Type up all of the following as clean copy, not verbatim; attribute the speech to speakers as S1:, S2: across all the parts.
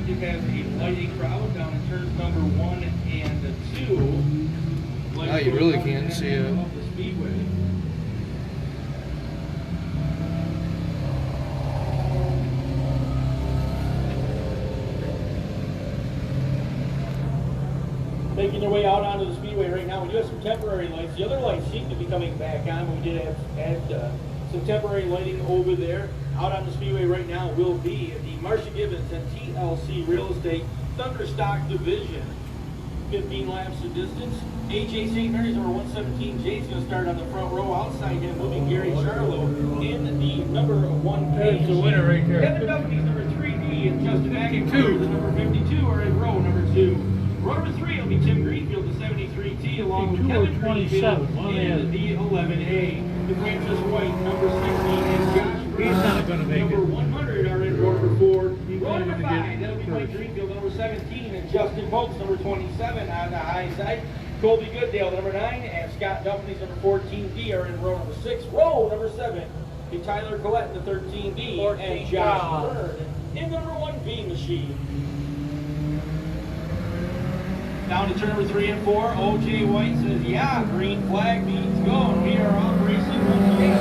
S1: It has a lighting crowd down in turns number 1 and 2.
S2: Now you really can't see it.
S1: Of the speedway. Making their way out onto the speedway right now. We do have some temporary lights. The other lights seem to be coming back on. We did add some temporary lighting over there. Out on the speedway right now will be the Marcia Gibbons and TLC Real Estate Thunderstock Division. 15 laps of distance. AJ St. Mary's number 117. Jay's going to start on the front row. Outside him, moving Gary Charlo in the number 1.
S2: There's the winner right there.
S1: Kevin Duffy's number 3D and Justin Agnew, the number 52, are in row number 2. Row number 3 will be Tim Greenfield, the 73T, along with Kevin Greenfield in the 11A. The Francis White, number 60, and Josh number 100 are in row number 4. Row number 5, that'll be Mike Greenfield, number 17, and Justin Bolts, number 27, on the high side. Colby Goodale, number 9, and Scott Duffy's number 14D are in row number 6. Row number 7, Tyler Collette in the 13D, and Josh Byrne in the number 1B machine. Down to turn number 3 and 4, OJ White says, yeah, green flag means go, and we are off racing once again.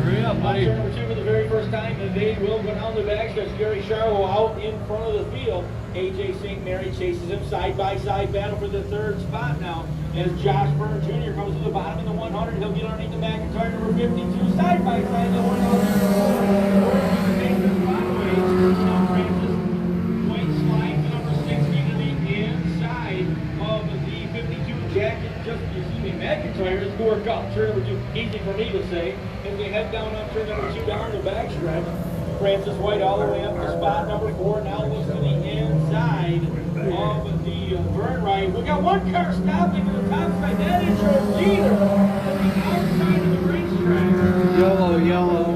S1: Turn number 2 for the very first time, and they will go down the backstretch. Gary Charlo out in front of the field. AJ St. Mary chases him side-by-side battle for the 3rd spot now. As Josh Byrne Jr. comes to the bottom in the 100, he'll get underneath the McIntyre number 52, side-by-side the 100. White slides the number 60 to the inside of the 52 jacket. McIntyre is work up turn number 2, easy for me to say. As they head down on turn number 2 down the backstretch, Francis White all the way up to spot number 4. Now looks to the inside of the Vern ride. We got one car stopping to the top side. That is your leader at the outside of the racetrack.
S2: Yellow.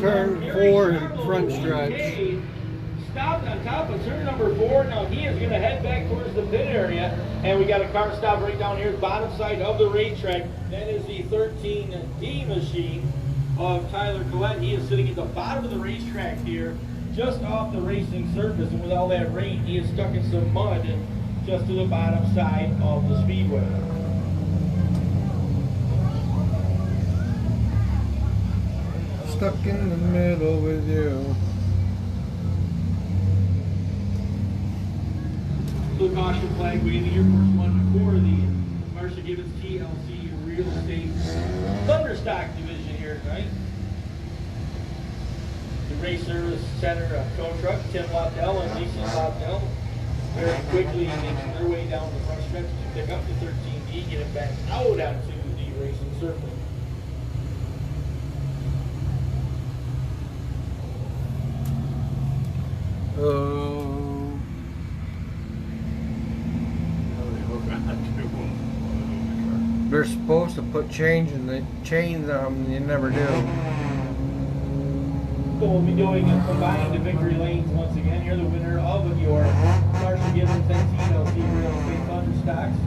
S2: Turn 4 and front stretch.
S1: Stopped on top of turn number 4. Now he is going to head back towards the pit area. And we got a car stop right down here at the bottom side of the racetrack. That is the 13D machine of Tyler Collette. He is sitting at the bottom of the racetrack here, just off the racing surface. And with all that rain, he is stuck in some mud just to the bottom side of the speedway.
S2: Stuck in the middle with you.
S1: The caution flag waving here, first one for the Marcia Gibbons TLC Real Estate Thunderstock Division here tonight. The Race Service Center tow truck, Tim Lobdell and Lisa Lobdell, very quickly making their way down the front stretch to pick up the 13D, get it back out onto the racing circuit.
S2: They're supposed to put chains on them, and they never do.
S1: So we'll be doing a combined victory lanes once again. You're the winner of your Marcia Gibbons and TLC Real Estate Thunderstocks.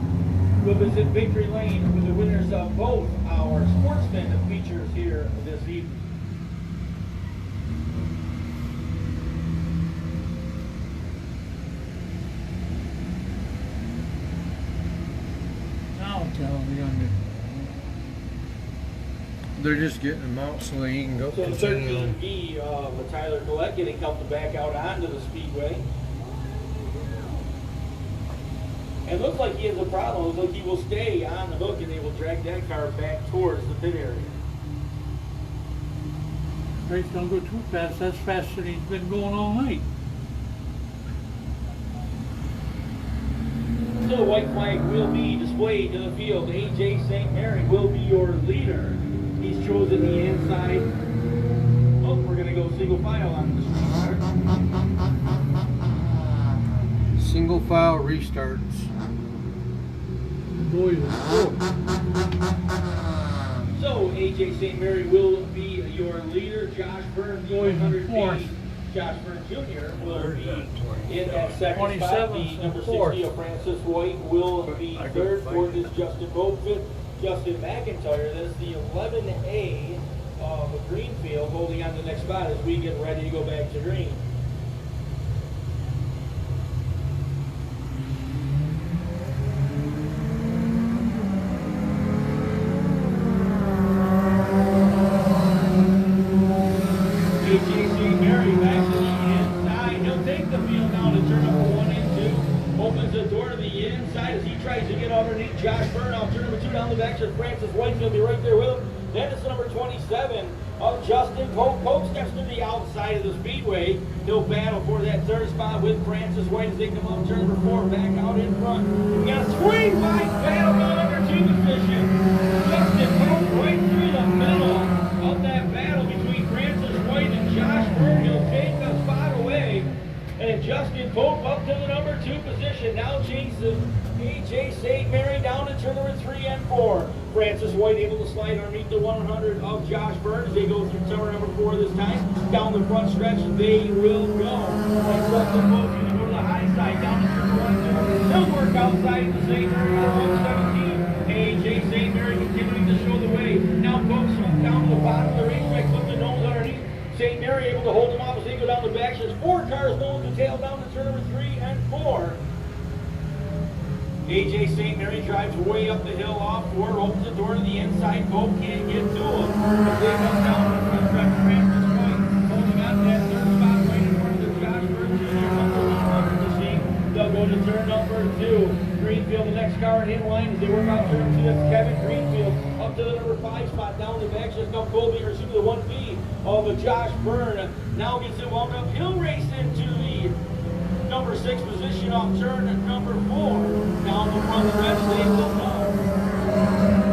S1: We'll visit victory lane with the winners of both our sportsman features here this evening.
S2: They're just getting them out so they can go.
S1: So the 13B of Tyler Collette getting comfortable back out onto the speedway. And looks like he has a problem. Looks like he will stay on the hook and they will drag that car back towards the pit area.
S3: Race don't go too fast. That's faster than he's been going all night.
S1: So the white flag will be displayed to the field. AJ St. Mary will be your leader. He's chosen the inside. Oh, we're going to go single file on this restart.
S2: Single file restarts.
S1: So AJ St. Mary will be your leader. Josh Byrne, the 100 feet. Josh Burns Jr. will be in that second spot.
S3: 27
S1: The number
S3: fourth.
S1: 60 of Francis White will be third. Fourth is Justin Pope. Fifth, Justin McIntyre. That's the 11A of Greenfield holding on to the next spot as we get ready to go back to green. Josh Byrne off turn number 2 down the back stretch. Francis White's going to be right there with him. Then it's number 27 of Justin Pope. Pope steps to the outside of the speedway. He'll battle for that third spot with Francis White as they come up turn number 4 back out in front. We got a swing wide battle on number 2 position. Justin Pope right through the middle of that battle between Francis White and Josh Byrne. He'll take the spot away. And Justin Pope up to the number 2 position. Now chases A.J. St. Mary down to turn number 3 and 4. Francis White able to slide underneath the 100 of Josh Burns. They go through turn number 4 this time. Down the front stretch, they will go. And Justin Pope going to go to the high side. Down to turn number 1, 2. He'll work outside the St. Mary of 17. A.J. St. Mary continuing to show the way. Now Pope swings down to the bottom of the racetrack, clip the nose underneath. St. Mary able to hold them off as they go down the back stretch. 4 cars going to tail down to turn number 3 and 4. A.J. St. Mary drives way up the hill off 4, opens the door to the inside. Pope can't get to him. As they come down the front stretch, Francis White holding on to that third spot right in front of the Josh Burns Jr. number machine. They'll go to turn number 2. Greenfield, the next car in line as they work out turn 2. That's Kevin Greenfield up to the number 5 spot down the back stretch. Now Colby, or excuse me, the 1B of Josh Byrne now gets it wound up. He'll race into the number 6 position off turn number 4. Down the front of the rest, they will go.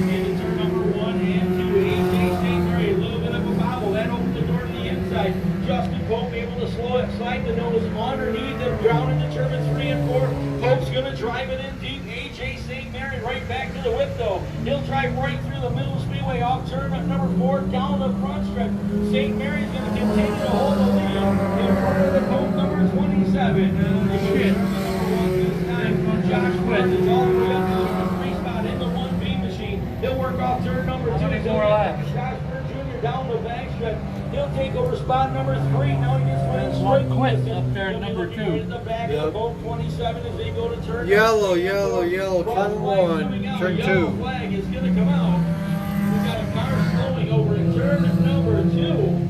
S1: Into turn number 1 and 2. A.J. St. Mary, a little bit of a bobble. That opens the door to the inside. Justin Pope able to slide the nose underneath and ground into turn 3 and 4. Pope's going to drive it in deep. A.J. St. Mary right back to the whip though. He'll drive right through the middle speedway off turn number 4 down the front stretch. St. Mary's going to continue to hold the lead in front of the Pope number 27. Josh West is all the way up to the number 3 spot in the 1B machine. He'll work off turn number 2.
S3: How many more laps?
S1: Josh Burns Jr. down the back stretch. He'll take over spot number 3. Now he gets running
S3: One
S1: straight.
S3: quit up there at number 2.
S1: In the back of the Pope 27 as they go to turn
S2: Yellow,
S1: number 3.
S2: yellow, yellow,
S1: Cross
S2: turn
S1: flag
S2: 1,
S1: coming out.
S2: turn
S1: Yellow
S2: 2.
S1: flag is going to come out. We've got a car slowing over in turn number 2.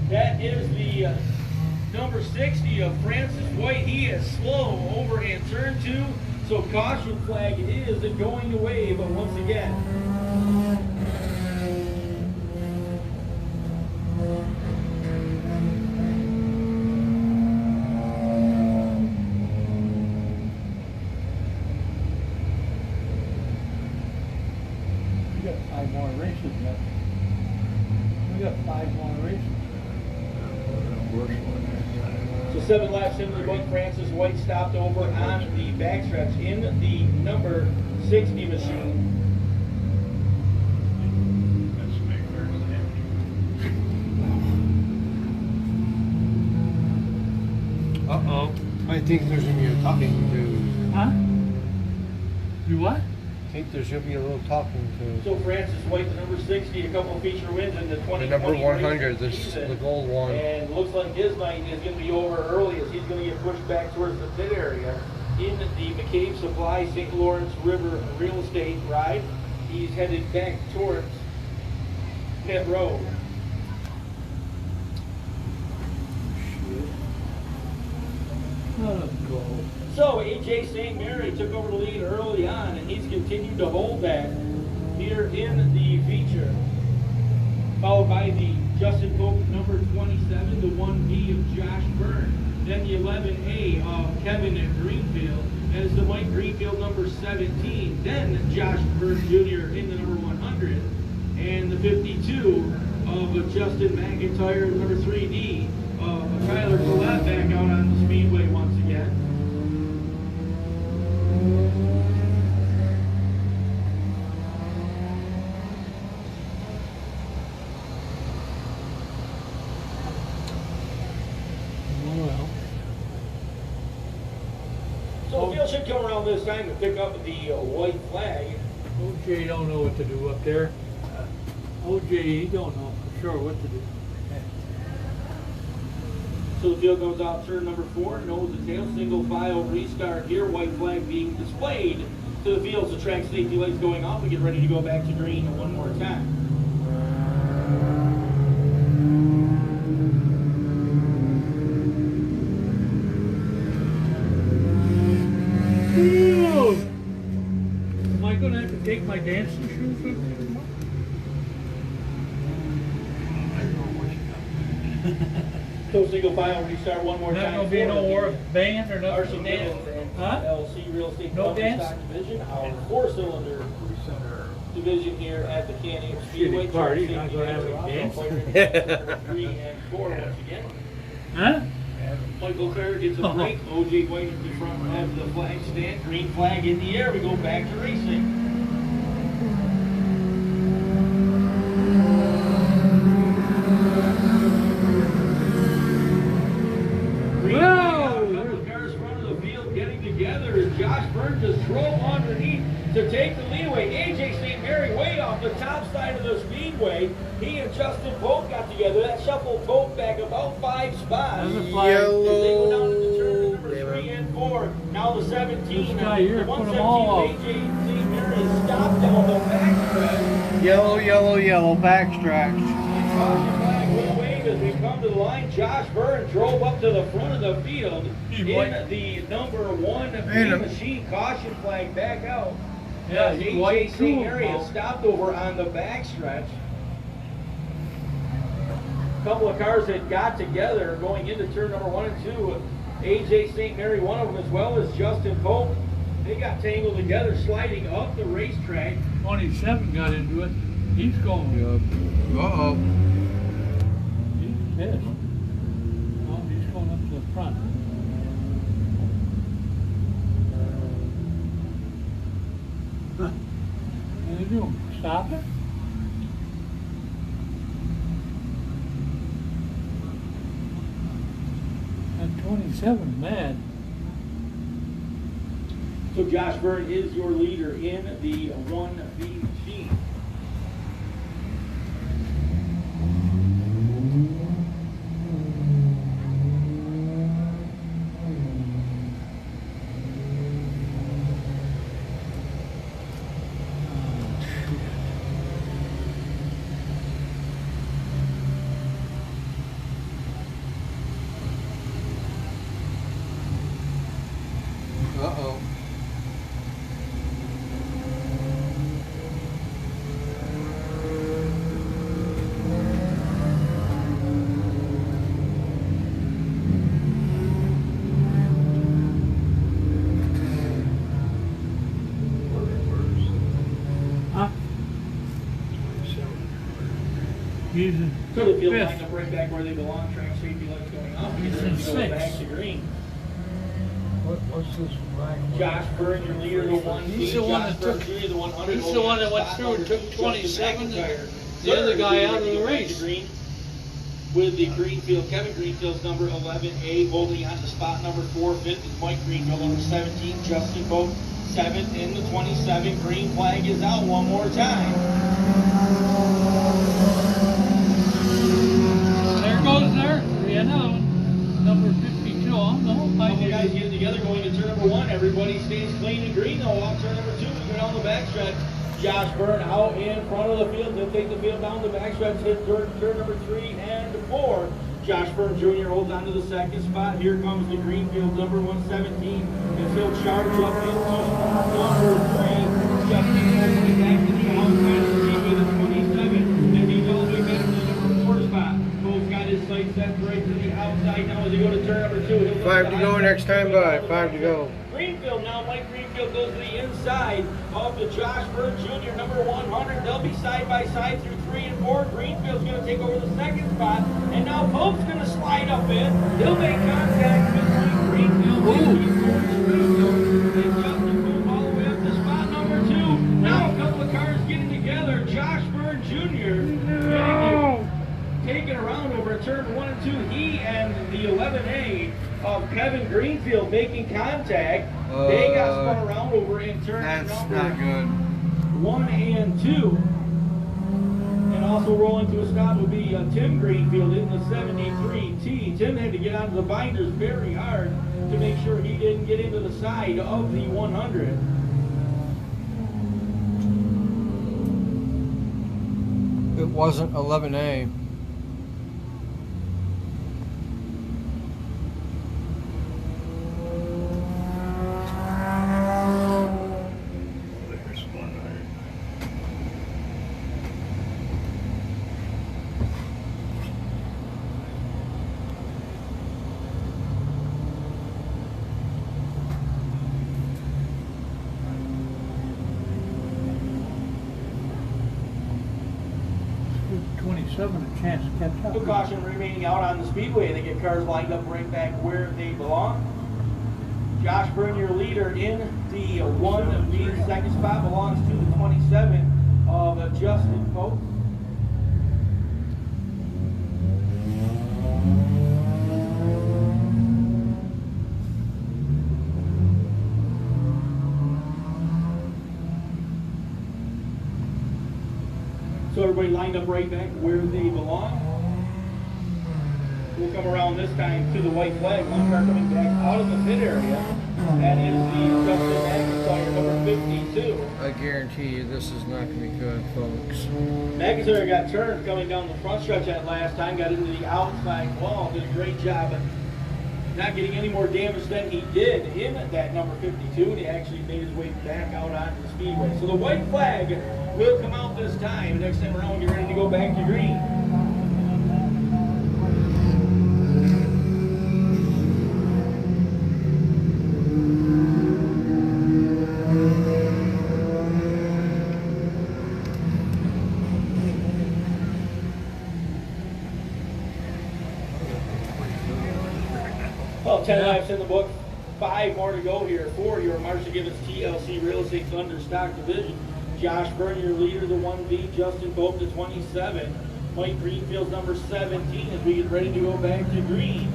S1: That is the number 60 of Francis White. He is slow over in turn 2. So caution flag is going away, but once again.
S3: We got 5 more races yet. We got 5 more races.
S1: So 7 laps into the book, Francis White stopped over on the backstretch in the number 60 machine.
S2: Uh-oh. I think there's going to be a talking to.
S3: Huh? You what?
S2: I think there's going to be a little talking to.
S1: So Francis White, the number 60, a couple of feature wins in the 2020
S2: The number 100,
S1: racing
S2: this
S1: season.
S2: the gold one.
S1: And looks like his night is going to be over early as he's going to get pushed back towards the pit area in the McCabe Supply St. Lawrence River Real Estate ride. He's headed back towards pit road.
S3: Let us go.
S1: So A.J. St. Mary took over the lead early on, and he's continued to hold that here in the feature. Followed by the Justin Pope number 27, the 1B of Josh Byrne. Then the 11A of Kevin Greenfield. As the Mike Greenfield number 17. Then Josh Byrne Jr. in the number 100. And the 52 of Justin McIntyre, number 3D. Tyler Collette back out on the speedway once again. should come around this time to pick up the white flag.
S3: OJ don't know what to do up there. OJ, he don't know for sure what to do.
S1: So the field goes out turn number 4, nose to tail, single file restart here, white flag being displayed to the field. So track safety lights going off. We get ready to go back to green one more time.
S3: Am I going to have to take my dancing shoes with me?
S1: So single file restart one more
S3: Not
S1: time.
S3: going to be no more band or
S1: RC
S3: nothing?
S1: Dance and
S3: Huh?
S1: LC Real Estate
S3: No
S1: Company
S3: dance?
S1: Stock Division, our 4-cylinder division here at the Canyon Speedway.
S3: Shitty party,
S1: Track
S3: not gonna have
S1: safety
S3: any
S1: lights
S3: dance.
S1: are on. 3 and 4 once again.
S3: Huh?
S1: Michael Clare gets a break. OJ White at the front of the flag stand. Green flag in the air. We go back to racing. Green flag out. A couple of cars front of the field getting together as Josh Byrne just drove underneath to take the leadway. AJ St. Mary way off the top side of the speedway. He and Justin Pope got together. That shuffled Pope back about 5 spots.
S3: There's a flag.
S1: As they go down
S2: Yellow.
S1: into turn number
S2: Damn
S1: 3
S2: it.
S1: and 4. Now the 17.
S3: This guy here
S1: the
S3: put 'em all
S1: 117 AJ St. Mary is stopped down the backstretch.
S2: Yellow, yellow, yellow, backstretch.
S1: Caution flag will wave as we come to the line. Josh Byrne drove up to the front of the field in the number 1
S2: Man,
S1: machine. Caution flag back out.
S3: Yeah,
S1: As
S3: he's
S1: AJ
S3: white
S1: St.
S3: too.
S1: Mary has stopped over on the backstretch. A couple of cars that got together going into turn number 1 and 2. AJ St. Mary, one of them, as well as Justin Pope. They got tangled together sliding up the racetrack.
S3: 27 got into it. He's going.
S2: Uh-oh.
S3: He's pissed. Oh, he's going up to the front. Huh. What are you doing? Stop it? And 27 mad.
S1: So Josh Byrne is your leader in the 1B machine.
S2: Uh-oh.
S3: Huh? He's in
S1: So the field
S3: fifth.
S1: lined up right back where they belong. Track safety lights going off.
S3: He's
S1: We're
S3: in
S1: going to go back
S3: sixth.
S1: to green.
S3: What's this flag?
S1: Josh Byrne, your leader, the 1B.
S3: He's the one that took-
S1: Jr., the 100.
S3: he's the one that went through and took 27, the other guy out of the race.
S1: Green with the Greenfield, Kevin Greenfield's number 11A, holding on to spot number 4. Fifth is Mike Greenfield, number 17. Justin Boat, 7th in the 27. Green flag is out one more time.
S3: There goes there. Yeah, no. Number 52. Oh, no.
S1: Couple guys getting together going to turn number 1. Everybody stays clean and green though. Off turn number 2, we go down the backstretch. Josh Byrne out in front of the field. He'll take the field down the backstretch. Hit turn number 3 and 4. Josh Byrne Jr. holds on to the 2nd spot. Here comes the Greenfield number 117. As he'll charge up into number 3. Justin Pope back to the outside of the lead with a 27. As he's all the way back to the number 4 spot. Pope's got his sights set right to the outside now as he go to turn number 2. He'll
S2: 5 to go next time by. 5 to go.
S1: Greenfield now, Mike Greenfield goes to the inside of the Josh Byrne Jr. number 100. They'll be side by side through 3 and 4. Greenfield's going to take over the 2nd spot. And now Pope's going to slide up in. He'll make contact with Mike Greenfield. And Justin Pope all the way up to spot number 2. Now a couple of cars getting together. Josh Byrne Jr. taking around over turn 1 and 2. He and the 11A of Kevin Greenfield making contact. They got spun around over in turn
S2: That's
S1: number
S2: not good.
S1: 1 and 2. And also rolling to a stop will be Tim Greenfield in the 73T. Tim had to get onto the binders very hard to make sure he didn't get into the side of the 100.
S2: It wasn't 11A.
S3: There's 100. Give 27 a chance to catch
S1: No
S3: up.
S1: caution remaining out on the speedway. They get cars lined up right back where they belong. Josh Byrne, your leader in the 1. The second spot belongs to the 27 of Justin Pope. So everybody lined up right back where they belong. We'll come around this time to the white flag. One car coming back out of the pit area. That is the Justin McIntyre, number 52.
S2: I guarantee you this is not going to be good, folks.
S1: McIntyre got turned coming down the front stretch that last time, got into the outside wall, did a great job of not getting any more damage than he did in that number 52, and he actually made his way back out onto the speedway. So the white flag will come out this time. Next time around, you're ready to go back to green. Well, 10 laps in the book, 5 more to go here for your Marshall Gibbons TLC Real Estate Thunder Stock Division. Josh Byrne, your leader, the 1B. Justin Pope, the 27. Mike Greenfield's number 17 as we get ready to go back to green.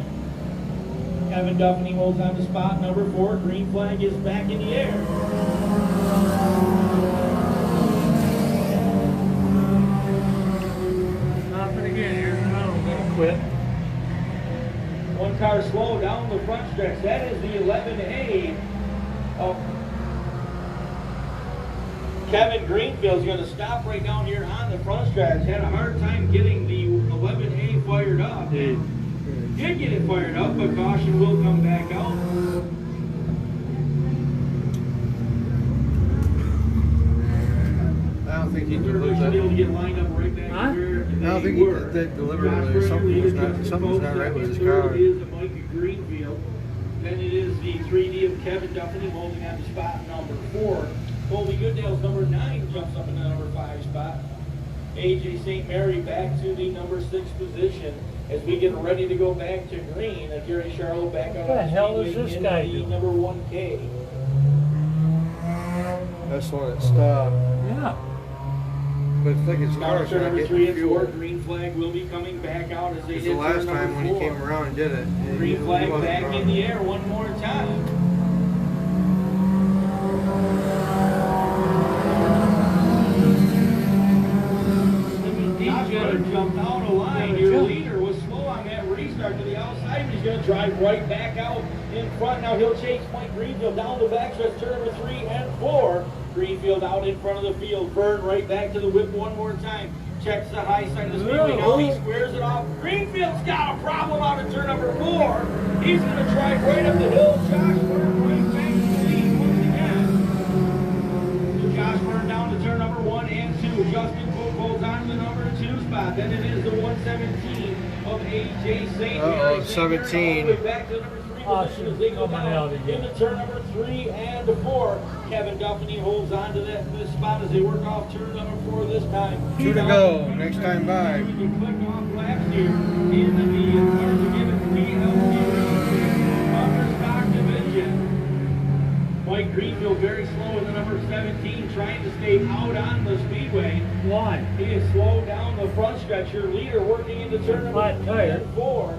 S1: Kevin Duffney holds on to spot number 4. Green flag is back in the air.
S3: Stopping again here. I'm gonna quit.
S1: One car slow down the front stretch. That is the 11A of Kevin Greenfield's going to stop right down here on the front stretch. Had a hard time getting the 11A fired up. Did get it fired up, but caution will come back out.
S2: I don't think he
S1: Everybody
S2: delivered
S1: should be able to
S2: that.
S1: get lined up right back
S3: Huh?
S1: where
S2: I don't
S1: they
S2: think he
S1: were.
S2: did that
S1: Josh
S2: deliberately.
S1: Byrne,
S2: Something's
S1: leader,
S2: not,
S1: Justin
S2: something's
S1: Pope,
S2: not right with his
S1: second,
S2: car.
S1: third is Mike Greenfield. Then it is the 3D of Kevin Duffney holding on to spot number 4. Colby Goodale's number 9 jumps up in the number 5 spot. AJ St. Mary back to the number 6 position as we get ready to go back to green. Gary Charlotte back out
S3: What the
S1: on
S3: hell is
S1: speedway
S3: this
S1: in
S3: guy
S1: the
S3: doing?
S1: number 1K.
S2: That's the one that stopped.
S3: Yeah.
S2: But I think his
S1: Now
S2: car's
S1: turn
S2: not
S1: number 3
S2: getting
S1: and 4,
S2: fuel.
S1: green flag will be coming back out as they
S2: It's
S1: hit
S2: the last
S1: turn
S2: time
S1: number
S2: when he
S1: 4.
S2: came around and did it.
S1: Green
S2: he
S1: flag
S2: wasn't
S1: back
S2: wrong.
S1: in the air one more time. Josh jumped out of line. Your leader was slow on that restart to the outside, but he's going to drive right back out in front. Now he'll chase Mike Greenfield down the backstretch, turn number 3 and 4. Greenfield out in front of the field. Byrne right back to the whip one more time. Checks the high side of the speedway. Now he squares it off. Greenfield's got a problem out of turn number 4. He's going to drive right up the hill. Josh Byrne right back to the lead once again. So Josh Byrne down to turn number 1 and 2. Justin Pope holds on to the number 2 spot. Then it is the 117 of AJ St. Mary.
S2: Uh-oh, 17.
S1: All the way back to number 3 position as they go down into turn number 3 and 4. Kevin Duffney holds on to this spot as they work off turn number 4 this time.
S2: 2 to go. Next time by.
S1: We can click off laps here in the Marshall Gibbons TLC Thunder Stock Division. Mike Greenfield very slow in the number 17, trying to stay out on the speedway.
S3: Why?
S1: He is slowed down the front stretch. Your leader working into turn number
S3: Flat
S1: 3
S3: tire.
S1: and 4.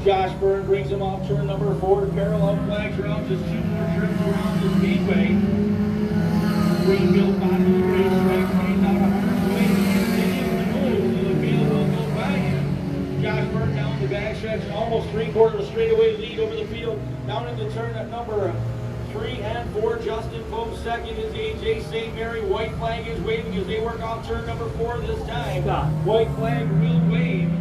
S1: Josh Byrne brings him off turn number 4. Parallel flags are out, just 2 more trips around the speedway. Greenfield bottom of the racetrack, plays out 100 way. Continues to move, so the field will go by him. Josh Byrne down the backstretch, and almost 3/4 straightaway lead over the field. Down into turn at number 3 and 4. Justin Pope second is AJ St. Mary. White flag is waving as they work off turn number 4 this time.
S3: Stop.
S1: White flag will wave.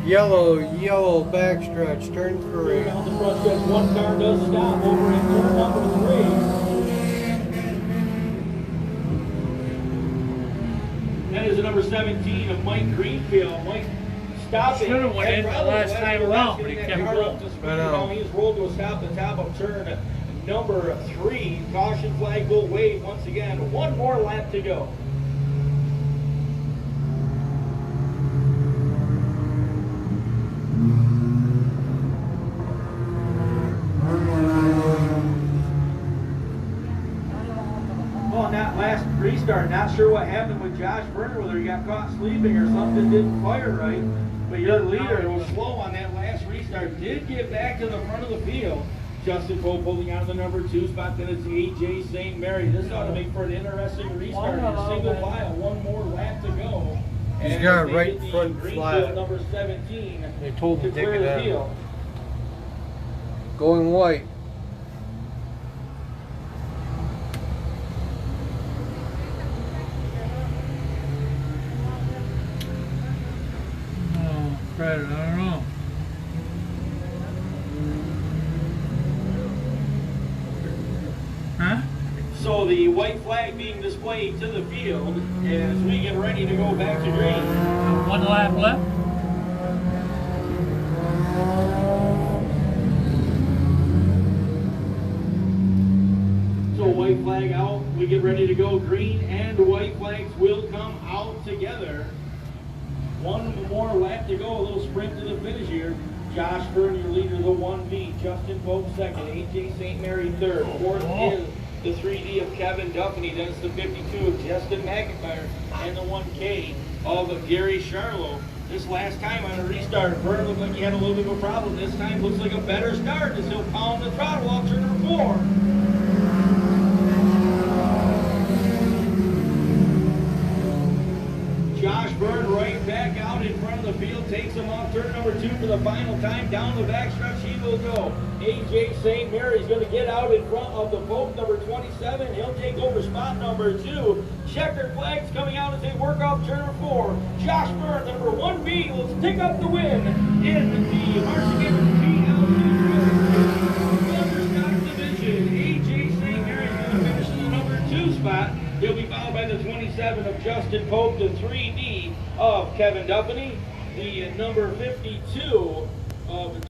S2: Yellow backstretch, turn 3.
S1: Down the front stretch, one car does stop over in turn number 3. That is the number 17 of Mike Greenfield. Mike stopping.
S3: Should have went in the last time around, but he kept rolling.
S1: I know. He's rolled to a stop at the top of turn number 3. Caution flag will wave once again. One more lap to go. On that last restart, not sure what happened with Josh Byrne, whether he got caught sleeping or something didn't fire right. But your leader was slow on that last restart, did get back to the front of the field. Justin Pope holding out the number 2 spot, then it's AJ St. Mary. This ought to make for an interesting restart. A single file, one more lap to go.
S2: He's
S1: And
S2: got
S1: they
S2: right
S1: get the
S2: front
S1: Greenfield
S2: flat.
S1: number 17
S3: They told
S1: to
S3: him to take
S1: clear
S3: it
S1: the
S3: out.
S1: field.
S2: Going white.
S3: Oh, credit, I don't know. Huh?
S1: So the white flag being displayed to the field as we get ready to go back to green.
S3: One lap left.
S1: So white flag out, we get ready to go green, and white flags will come out together. One more lap to go, a little sprint to the finish here. Josh Byrne, your leader, the 1B. Justin Pope second. AJ St. Mary third. Fourth is the 3D of Kevin Duffney. Then it's the 52 of Justin McIntyre. And the 1K of Gary Charlo. This last time on a restart, Byrne looked like he had a little bit of a problem. This time looks like a better start as he'll pound the throttle off turn number 4. Josh Byrne right back out in front of the field, takes him off turn number 2 for the final time. Down the backstretch he will go. AJ St. Mary's going to get out in front of the Pope number 27. He'll take over spot number 2. Checkered flags coming out as they work off turn number 4. Josh Byrne, the number 1B, will pick up the win in the Michigan PLC division. AJ St. Mary's going to finish in the number 2 spot. He'll be followed by the 27 of Justin Pope, the 3D of Kevin Duffney, the number 52 of